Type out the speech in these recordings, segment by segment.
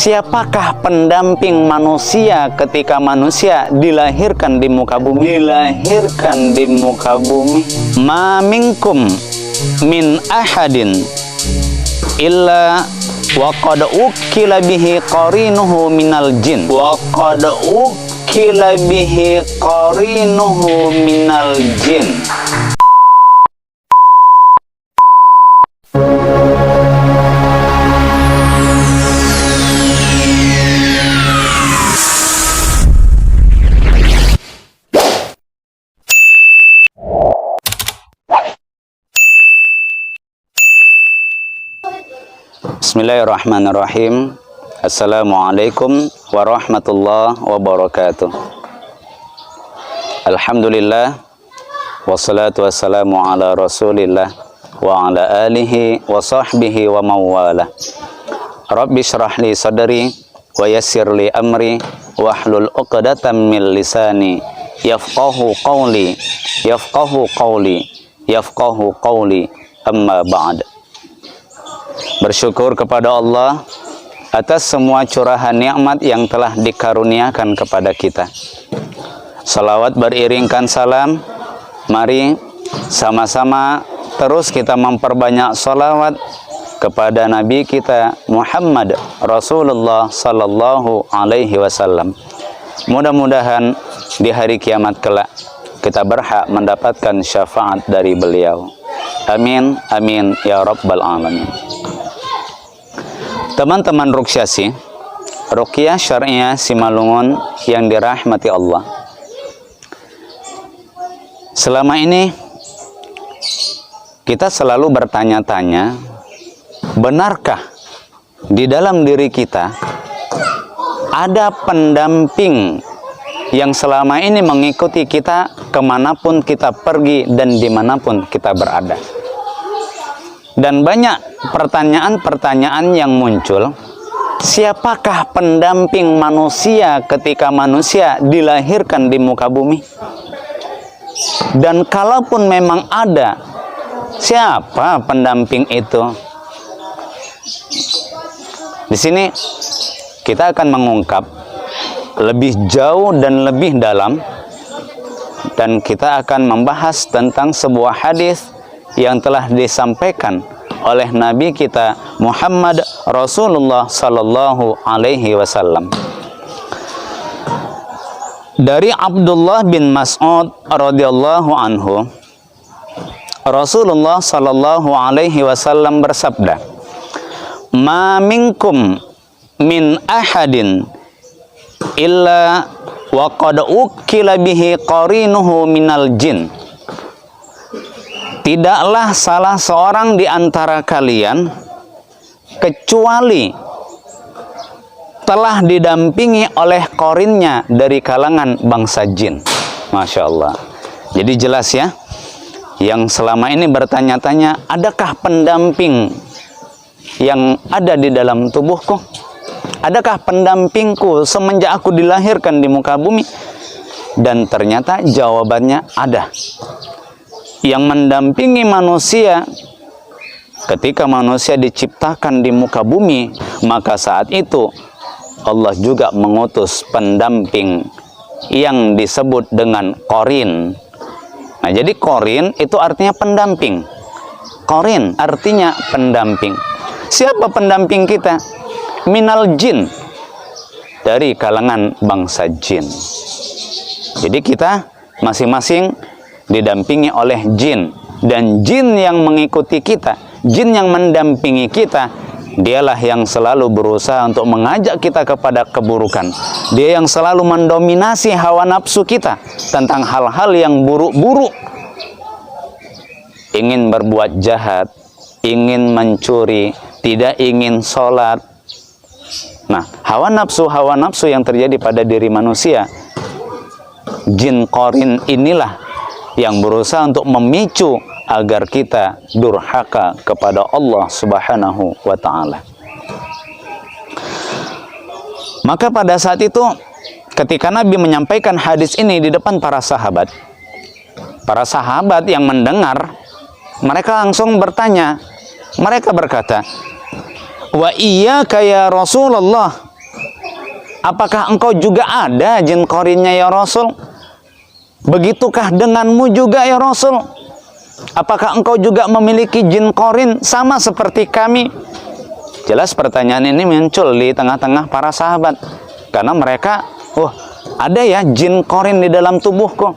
Siapakah pendamping manusia ketika manusia dilahirkan di muka bumi? Ma minkum min ahadin illa wa qad ukila bihi qarinuhu minal jin. Bismillahirrahmanirrahim. Assalamualaikum warahmatullahi wabarakatuh. Alhamdulillah, wassalatu wassalamu ala rasulillah wa ala alihi wa sahbihi wa mawala. Rabbi syrah li sadri wa yassir li amri wahlul uqdatam min lisani yafqahu qawli amma ba'd. Bersyukur kepada Allah atas semua curahan nikmat yang telah dikaruniakan kepada kita. Salawat beriringkan salam. Mari sama-sama terus kita memperbanyak salawat kepada Nabi kita Muhammad Rasulullah Sallallahu Alaihi Wasallam. Mudah-mudahan di hari kiamat kelak kita berhak mendapatkan syafaat dari beliau. Amin, amin, ya Rabbal Alamin. Teman-teman Ruqyah Ruqyah Syariah Simalungun yang dirahmati Allah. Selama ini kita selalu bertanya-tanya, benarkah di dalam diri kita ada pendamping yang selama ini mengikuti kita kemanapun kita pergi dan dimanapun kita berada? Dan banyak pertanyaan-pertanyaan yang muncul. Siapakah pendamping manusia ketika manusia dilahirkan di muka bumi? Dan kalaupun memang ada, siapa pendamping itu? Di sini kita akan mengungkap lebih jauh dan lebih dalam, dan kita akan membahas tentang sebuah hadis yang telah disampaikan oleh Nabi kita Muhammad Rasulullah Sallallahu Alaihi Wasallam. Dari Abdullah bin Mas'ud radhiyallahu anhu, Rasulullah Sallallahu Alaihi Wasallam bersabda, "Ma minkum min ahadin illa wa qad ukila bihi qarinuhu minal jin." Tidaklah salah seorang di antara kalian kecuali telah didampingi oleh korinnya dari kalangan bangsa jin. Masya Allah. Jadi jelas ya, yang selama ini bertanya-tanya, adakah pendamping yang ada di dalam tubuhku? Adakah pendampingku semenjak aku dilahirkan di muka bumi? Dan ternyata jawabannya ada. Yang mendampingi manusia ketika manusia diciptakan di muka bumi, maka saat itu Allah juga mengutus pendamping yang disebut dengan korin. Nah, jadi korin itu artinya pendamping. Korin artinya pendamping. Siapa pendamping kita? Minal jin, dari kalangan bangsa jin. Jadi kita masing-masing didampingi oleh jin, dan jin yang mengikuti kita, jin yang mendampingi kita, dialah yang selalu berusaha untuk mengajak kita kepada keburukan. Dia yang selalu mendominasi hawa nafsu kita tentang hal-hal yang buruk-buruk. Ingin berbuat jahat, ingin mencuri, tidak ingin sholat. Nah, hawa nafsu yang terjadi pada diri manusia, jin korin inilah yang berusaha untuk memicu agar kita durhaka kepada Allah Subhanahu wa Ta'ala. Maka pada saat itu, ketika Nabi menyampaikan hadis ini di depan para sahabat yang mendengar, mereka langsung bertanya. Mereka berkata, "Wa iyyaka ya Rasulullah apakah engkau juga ada jin qarinnya ya Rasul? Begitukah denganmu juga ya Rasul? Apakah engkau juga memiliki jin qarin sama seperti kami? Jelas pertanyaan ini muncul di tengah-tengah para sahabat. Karena mereka, ada ya jin qarin di dalam tubuhku.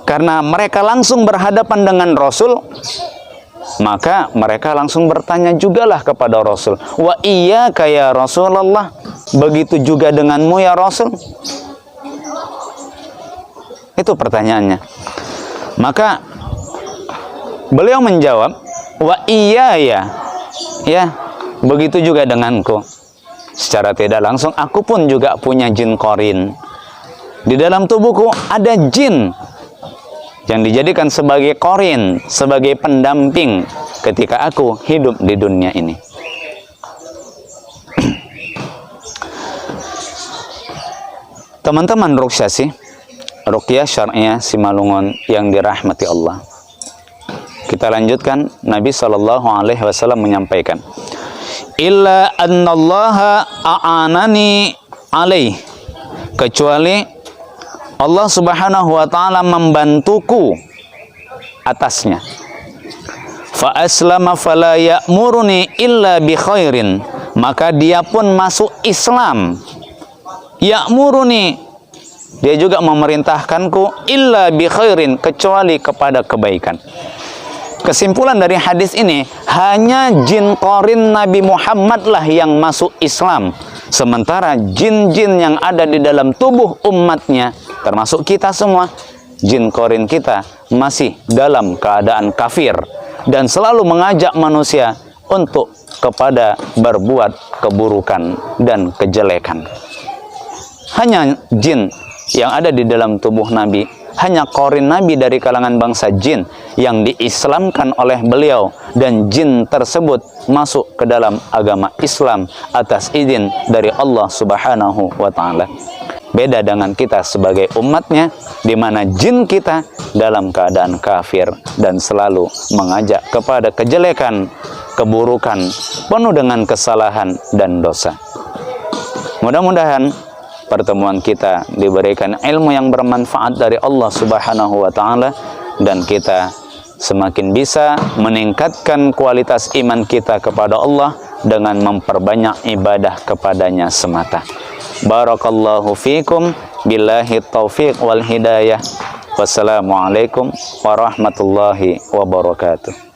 Karena mereka langsung berhadapan dengan Rasul, maka mereka langsung bertanya jugalah kepada Rasul. Wa iyyaka ya Rasulullah, begitu juga denganmu ya Rasul? Itu pertanyaannya. Maka beliau menjawab, wa iya ya, begitu juga denganku. Secara tidak langsung aku pun juga punya jin qarin. Di dalam tubuhku ada jin yang dijadikan sebagai qarin, sebagai pendamping ketika aku hidup di dunia ini. Teman-teman Ruqyah Syar'iyah Simalungun yang dirahmati Allah. Kita lanjutkan. Nabi SAW menyampaikan, illa annallaha a'anani alaih, kecuali Allah Subhanahu wa ta'ala membantuku atasnya. Fa aslama fala ya'muruni illa bi khairin, maka dia pun masuk Islam. Ya'muruni, dia juga memerintahkanku illa bi khairin, kecuali kepada kebaikan. Kesimpulan dari hadis ini, hanya jin qarin Nabi Muhammad lah yang masuk Islam. Sementara jin-jin yang ada di dalam tubuh umatnya, termasuk kita semua, jin qarin kita masih dalam keadaan kafir dan selalu mengajak manusia untuk kepada berbuat keburukan dan kejelekan. Hanya jin yang ada di dalam tubuh Nabi, hanya qarin Nabi dari kalangan bangsa jin yang diislamkan oleh beliau, dan jin tersebut masuk ke dalam agama Islam atas izin dari Allah Subhanahu wa ta'ala. Beda dengan kita sebagai umatnya, di mana jin kita dalam keadaan kafir dan selalu mengajak kepada kejelekan, keburukan, penuh dengan kesalahan dan dosa. Mudah-mudahan pertemuan kita diberikan ilmu yang bermanfaat dari Allah Subhanahu wa ta'ala, dan kita semakin bisa meningkatkan kualitas iman kita kepada Allah dengan memperbanyak ibadah kepadanya semata. Barakallahu fikum, billahi taufiq wal hidayah. Wassalamualaikum warahmatullahi wabarakatuh.